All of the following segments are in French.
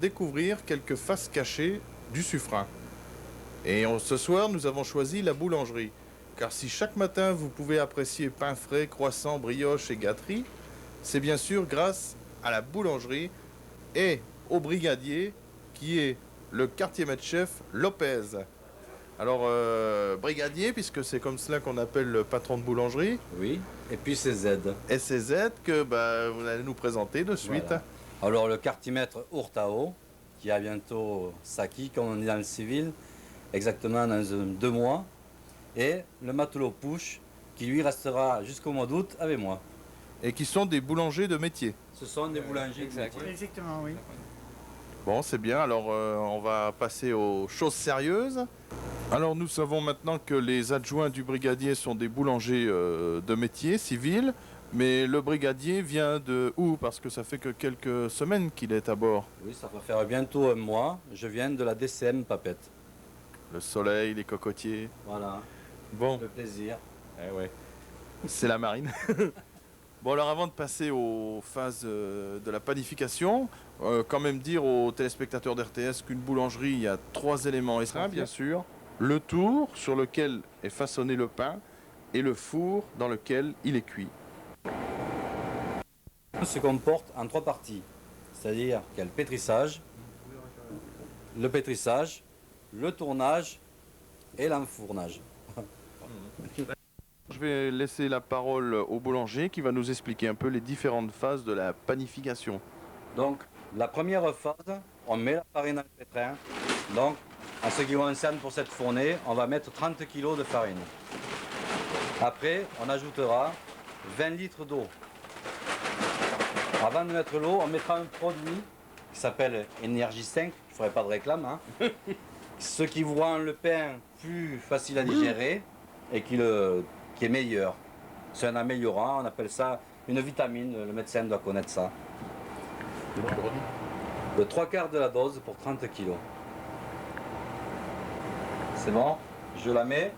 Découvrir quelques faces cachées du suffrain. Et ce soir, nous avons choisi la boulangerie. Car si chaque matin vous pouvez apprécier pain frais, croissants, brioches et gâteries, c'est bien sûr grâce à la boulangerie et au brigadier qui est le quartier-maître chef Lopez. Alors, brigadier, puisque c'est comme cela qu'on appelle le patron de boulangerie. Oui, et puis c'est Z. Et c'est Z que vous allez nous présenter de suite. Voilà. Alors le quartier-maître Hurtao, qui a bientôt Saki, comme on dit dans le civil, exactement dans 2 mois, et le matelot Pouche, qui lui restera jusqu'au mois d'août avec moi. Et qui sont des boulangers de métier. Ce sont des boulangers de métier. Exactement, oui. Bon, c'est bien. Alors, on va passer aux choses sérieuses. Alors, nous savons maintenant que les adjoints du brigadier sont des boulangers de métier civil. Mais le brigadier vient de où? Parce que ça fait que quelques semaines qu'il est à bord. Oui, ça va faire bientôt un mois. Je viens de la DCM Papette. Le soleil, les cocotiers. Voilà, Bon, le plaisir. eh ouais. C'est la marine. Bon, alors avant de passer aux phases de la panification, quand même dire aux téléspectateurs d'RTS qu'une boulangerie, il y a 3 éléments essentiels, bien sûr. Le tour sur lequel est façonné le pain et le four dans lequel il est cuit. Se comporte en 3 parties, c'est-à-dire qu'il y a le pétrissage, le tournage et l'enfournage. Je vais laisser la parole au boulanger qui va nous expliquer un peu les différentes phases de la panification. Donc, la première phase, on met la farine dans le pétrin. Donc, en ce qui concerne pour cette fournée, on va mettre 30 kg de farine. Après, on ajoutera 20 litres d'eau. Avant de mettre l'eau, on mettra un produit qui s'appelle Énergie 5, je ne ferai pas de réclame, hein. Ce qui vous rend le pain plus facile à digérer et qui est meilleur. C'est un améliorant, on appelle ça une vitamine, le médecin doit connaître ça. Le 3/4 de la dose pour 30 kg. C'est bon, je la mets,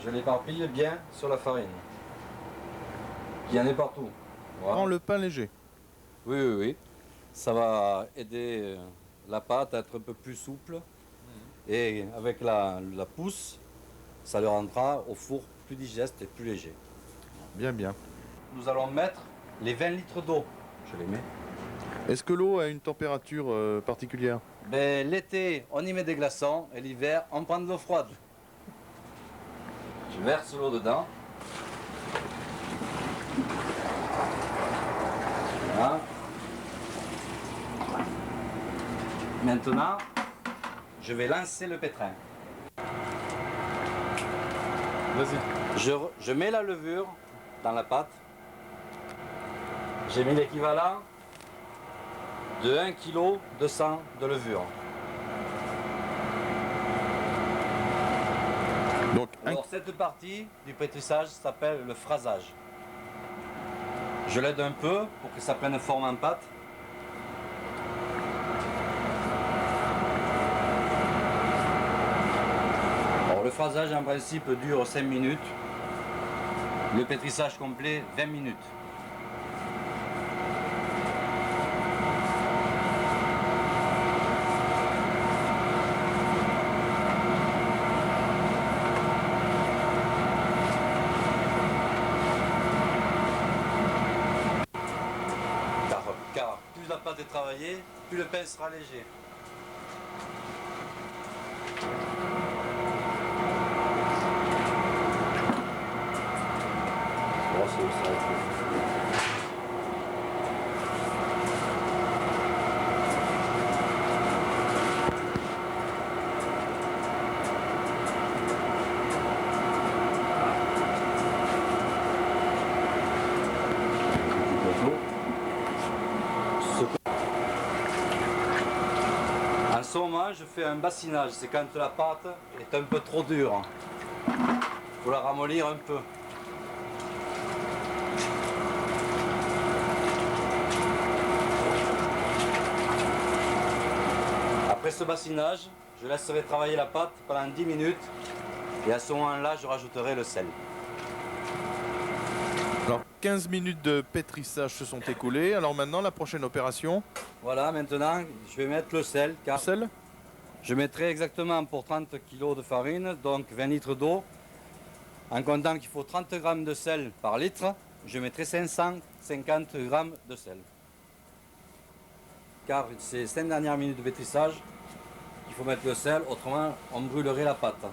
je l'éparpille bien sur la farine. Il y en a partout. Voilà. Prends le pain léger. Oui, oui, oui. Ça va aider la pâte à être un peu plus souple. Et avec la pousse, ça le rendra au four plus digeste et plus léger. Bien, bien. Nous allons mettre les 20 litres d'eau. Je les mets. Est-ce que l'eau a une température particulière? Ben, l'été, on y met des glaçons et l'hiver, on prend de l'eau froide. Je verse l'eau dedans. Voilà. Maintenant, je vais lancer le pétrin. Vas-y. Je mets la levure dans la pâte. J'ai mis l'équivalent de 1 kg de sang de levure. Donc, Alors cette partie du pétrissage s'appelle le phrasage. Je l'aide un peu pour que ça prenne forme en pâte. Alors le phrasage en principe dure 5 minutes. Le pétrissage complet 20 minutes. Car plus la pâte est travaillée, plus le pain sera léger. Oh, ça. En ce moment, je fais un bassinage, c'est quand la pâte est un peu trop dure. Il faut la ramollir un peu. Après ce bassinage, je laisserai travailler la pâte pendant 10 minutes et à ce moment-là, je rajouterai le sel. alors, 15 minutes de pétrissage se sont écoulées. Alors maintenant, la prochaine opération, Voilà, maintenant, je vais mettre le sel, car sel. je mettrai exactement pour 30 kg de farine, donc 20 litres d'eau. En comptant qu'il faut 30 g de sel par litre, je mettrai 550 g de sel. Car c'est 5 dernières minutes de pétrissage qu'il faut mettre le sel, autrement on brûlerait la pâte.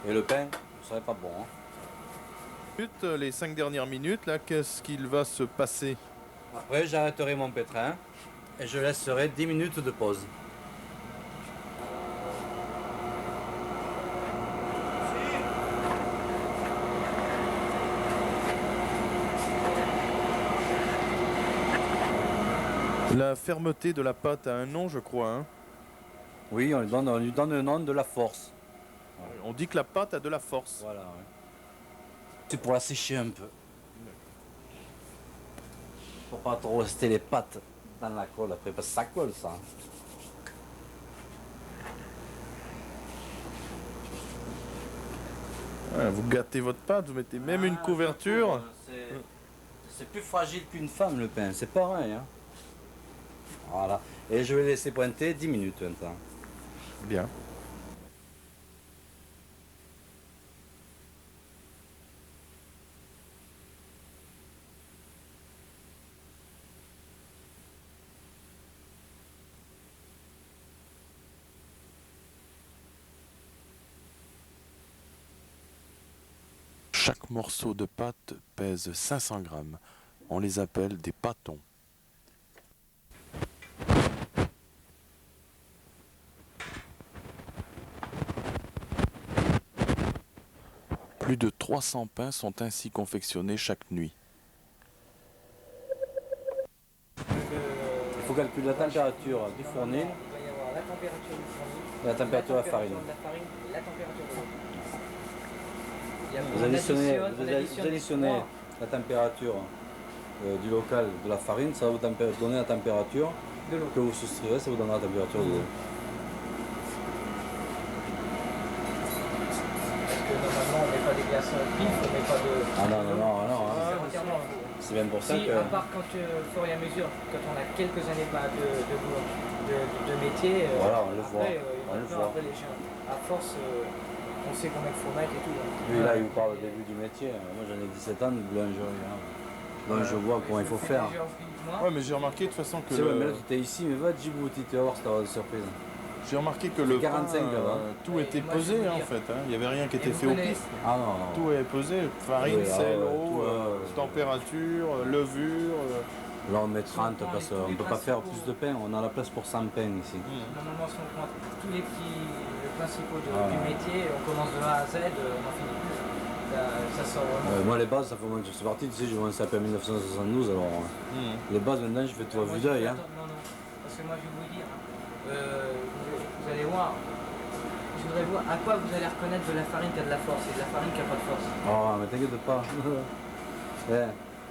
Et le pain ne serait pas bon. Les 5 dernières minutes, là, qu'est-ce qu'il va se passer? Après, j'arrêterai mon pétrin et je laisserai 10 minutes de pause. La fermeté de la pâte a un nom, je crois. Hein. Oui, on lui donne le nom de la force. On dit que la pâte a de la force. Voilà, ouais. C'est pour la sécher un peu. Pour pas trop rester les pâtes dans la colle après, parce que ça colle ça. Ouais, vous gâtez votre pâte, vous mettez même une couverture. C'est plus fragile qu'une femme le pain, c'est pareil. Hein. Voilà. Et je vais laisser pointer 10 minutes maintenant. Bien. Chaque morceau de pâte pèse 500 grammes. On les appelle des pâtons. Plus de 300 pains sont ainsi confectionnés chaque nuit. Il faut calculer la température du fournil. Il va y avoir la température du fournil, Et la température de la farine. et la température de l'eau. Vous additionnez la température du local de la farine, ça va vous donner la température de l'eau. que vous soustrairez, ça vous donnera la température de l'eau. Parce que normalement on ne met pas des glaçons au pif, on ne met pas de. Ah non, non, non, non. C'est entièrement. C'est bien pour ça Si, que... à part quand, au fur et à mesure, quand on a quelques années de métier, Voilà, on le voit. après, On le voit. après les gens, à force, on sait combien il faut mettre et tout. Lui là, il vous parle au début du métier. Moi j'en ai 17 ans de boulangerie. Hein. Donc je vois comment il faut faire. Ouais, mais j'ai remarqué de toute façon que C'est vrai, mais là tu étais ici, mais va à Djibouti, tu vas voir cette heure de surprise. j'ai remarqué que le 45 pain, là-bas. tout Ouais, était moi, je pesé vais vous en dire. fait. Hein. Il n'y avait rien qui était vous fait au connaissez- pif. Ah non, non. Tout est pesé. Farine, Oui, ah sel, ouais, eau, tout, température, levure. Là on met 30 parce qu'on ne peut pas faire principaux- plus de pain, on a la place pour 100 pains ici. Normalement, si on prend tous les principaux Ah. du métier, on commence de A à Z, on n'en finit plus. Ça sort vraiment. Moi les bases, ça fait moins que je suis parti, tu sais, j'ai commencé à pain en 1972, alors les bases maintenant je fais tout à Moi, vue je d'œil. fais Hein. Non, non, parce que moi je vais vous dire, vous allez voir, je voudrais voir à quoi vous allez reconnaître de la farine qui a de la force et de la farine qui n'a pas de force. Oh, mais t'inquiète pas.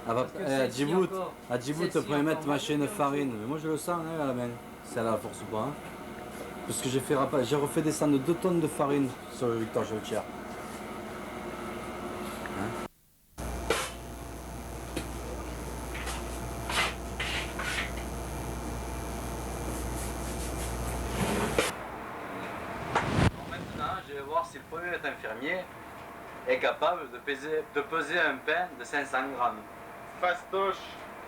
Parce que À celle-ci Djibouti, encore, à Djibouti, celle-ci tu pourrais mettre encore, ma chaîne farine. Mais moi je le sens hein, à la main, si elle a la force ou pas. Hein. Parce que j'ai refait descendre 2 tonnes de farine sur le Victor Jautière. Maintenant, je vais voir si le premier infirmier est capable de peser un pain de 500 grammes. Fastoche.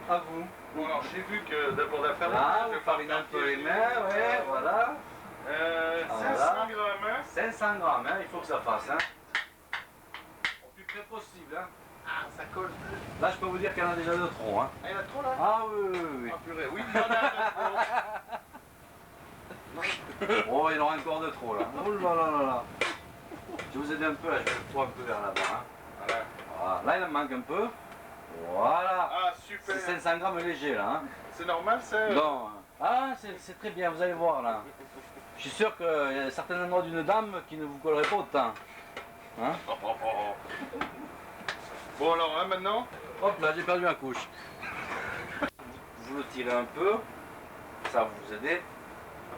À vous. Bon, alors j'ai vu que d'abord la farine. Là, vous farinez un peu les mains, ouais, voilà. 500 grammes. Hein. 500 grammes, hein, il faut que ça fasse. Hein. Au plus près possible. Hein. Ah, ça colle. Là, je peux vous dire qu'il y en a déjà de trop. Hein. Ah, il y en a trop là. Ah oui, oui, oui. Ah, purée, oui, il y en a de trop. Oh, il y en aura encore de trop là. Oh là là là là. Je vais vous aider un peu là, je vais le poids un peu vers là-bas. Hein. Voilà. Voilà. Là, il en manque un peu. Voilà. Ah, super. C'est 500 grammes léger là. Hein. C'est normal, ça. Non. Ah, c'est très bien, vous allez voir là. Je suis sûr qu'il y a certains endroits d'une dame qui ne vous collerait pas autant. Hein? Bon, alors, hein, maintenant. Hop là, j'ai perdu ma couche. Vous le tirez un peu, ça va vous aider.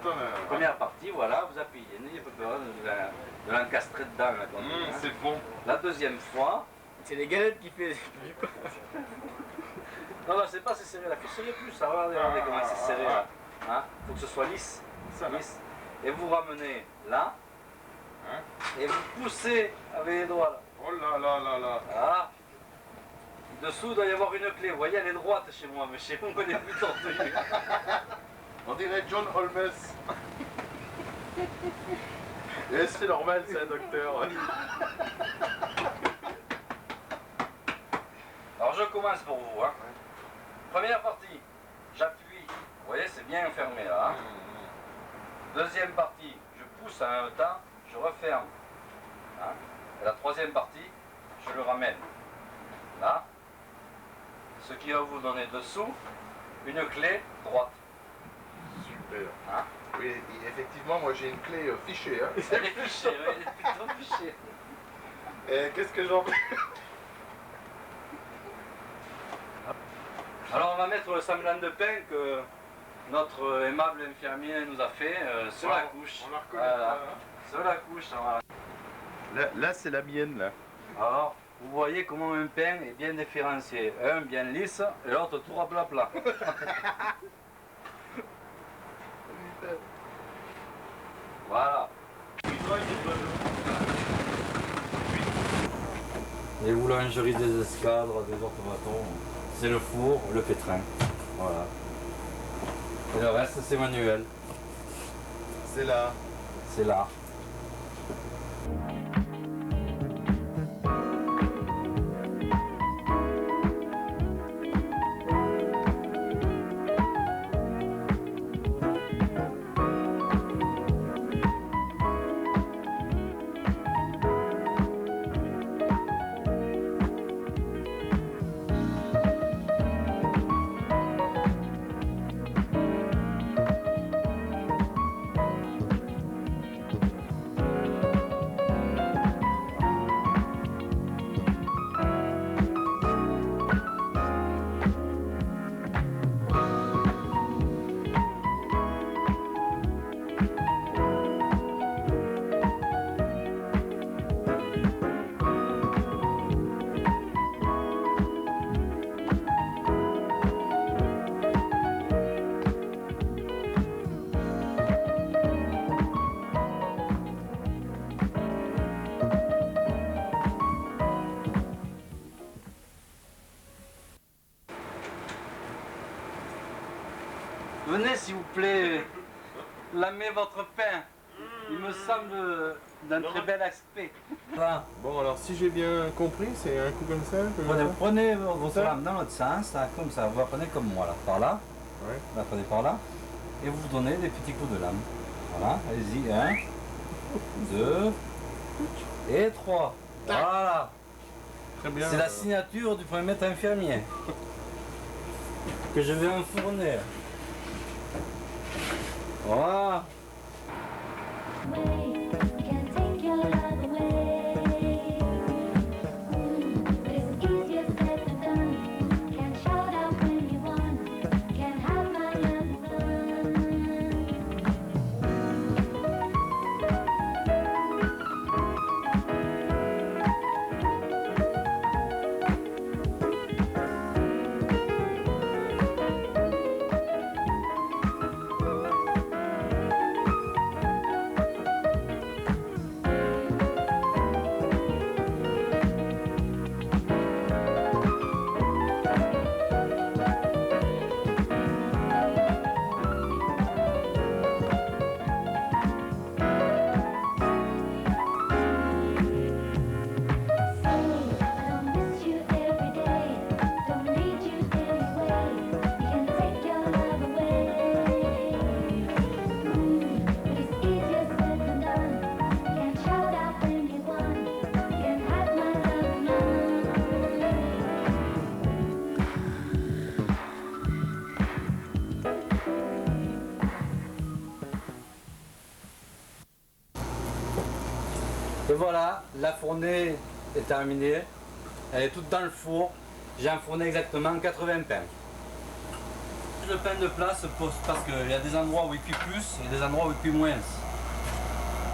Attends, là. Première partie, voilà, vous appuyez, n'ayez pas peur de l'encastrer dedans. Là, comme ça, hein. C'est bon. La deuxième fois, C'est les galettes qui fait. Non, non, c'est pas c'est serré là. Faut serrer plus. Ça, regardez comment c'est serré là. Hein? Faut que ce soit lisse. Ça va. Lisse. Et vous ramenez là. Et vous poussez avec les doigts là. Oh là là là là. Voilà. Dessous, il doit y avoir une clé. Vous voyez, elle est droite chez moi, mais chez vous, on est plus tordu. On dirait John Holmes. Et c'est normal, c'est un docteur. Alors je commence pour vous. Hein. Première partie, j'appuie. Vous voyez, c'est bien fermé là. Hein. Deuxième partie, je pousse en même temps, je referme. Hein. Et la troisième partie, je le ramène. Là. Ce qui va vous donner dessous une clé droite. Super. Hein. Oui, effectivement, moi j'ai une clé fichée. Hein. Elle est fichée, oui, elle est plutôt fichée. Et qu'est-ce que j'en fais? Alors on va mettre le semblant de pain que notre aimable infirmier nous a fait sur la couche. On la reconnaît Voilà. pas, hein. Sur la couche. Voilà. Là c'est la mienne, là. Alors, vous voyez comment un pain est bien différencié. Un bien lisse et l'autre tout à plat. Voilà. Les boulangeries des escadres, des autres bateaux, c'est le four, le pétrin. Voilà. Et le reste, c'est manuel. C'est là. C'est là. Venez s'il vous plaît, lamez votre pain. Il me semble d'un très bel aspect. Voilà. Bon, alors si j'ai bien compris, c'est un coup comme ça que... Prenez votre lame dans l'autre sens, là, comme ça. Vous la prenez comme moi, là, par là. Ouais. Vous la prenez par là. Et vous donnez des petits coups de lame. Voilà, allez-y. 1, 2 et 3. Voilà. Très bien. C'est la signature du premier maître infirmier que je vais enfourner. Voilà. Can't take your love away. It's easier said than done. Can't shout out when you want. Can't have my love done. Et voilà, la fournée est terminée. Elle est toute dans le four. J'ai enfourné exactement 80 pains. Le pain de place parce qu'il y a des endroits où il cuit plus et des endroits où il cuit moins.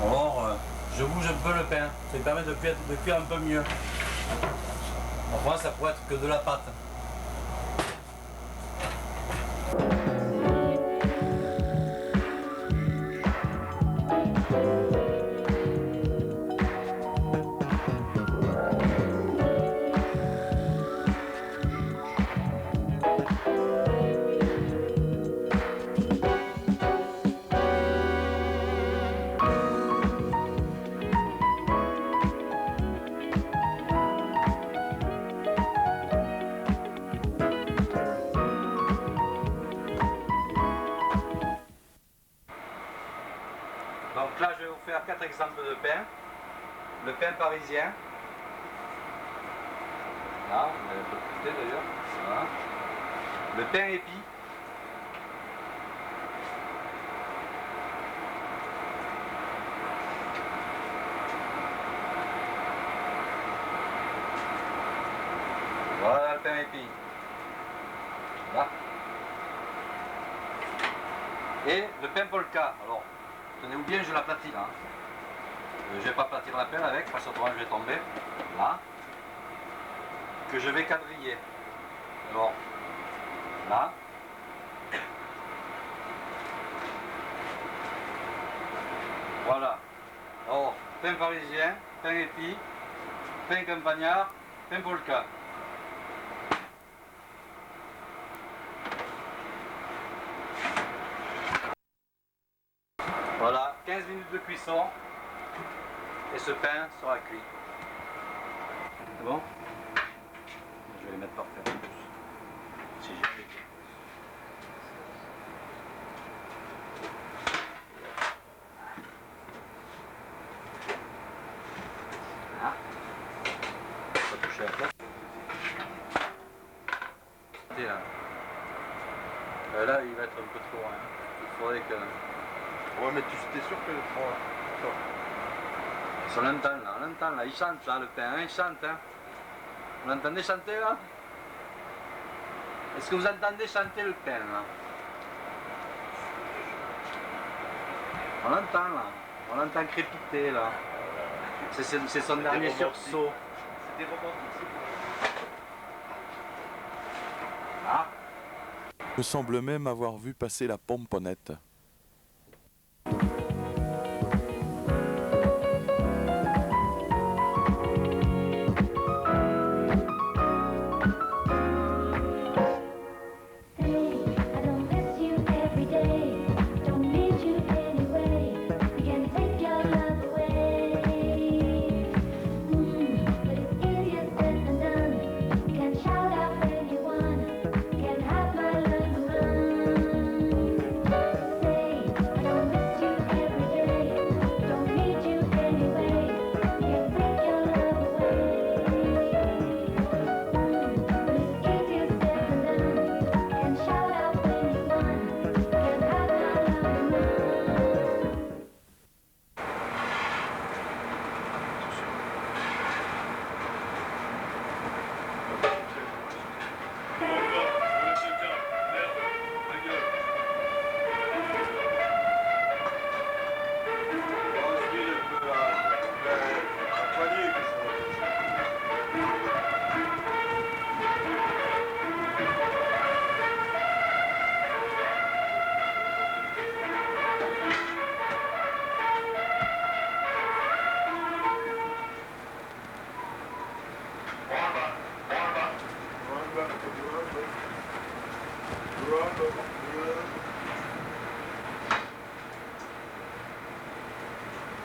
Alors, je bouge un peu le pain. Ça lui permet de cuire un peu mieux. Enfin, ça pourrait être que de la pâte. Donc là, je vais vous faire 4 exemples de pain. Le pain parisien. Là, on a un peu de côté d'ailleurs. Voilà. Le pain épi. Voilà le pain épi. Là. Et le pain polka. Alors, tenez-vous bien, je l'aplatis là. Je vais pas aplatir la pelle avec, parce que autrement je vais tomber. Là. Que je vais quadriller. Alors, là. Voilà. Alors, pain parisien, pain épi, pain campagnard, pain polka. Voilà, 15 minutes de cuisson et ce pain sera cuit. C'est bon? Je vais les mettre par terre en plus. Si j'ai fait. Voilà. On va toucher la place. Et là. Là, il va être un peu trop. Hein. Il faudrait que. Ouais, mais tu étais sûr que le train... On l'entend là, il chante là, le pain, hein, il chante. Hein. Vous l'entendez chanter là? Est-ce que vous entendez chanter le pain là? On l'entend là, on l'entend crépiter là. C'est son dernier sursaut. C'était romantique. Ah. Me semble même avoir vu passer la pomponnette.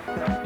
Bravo.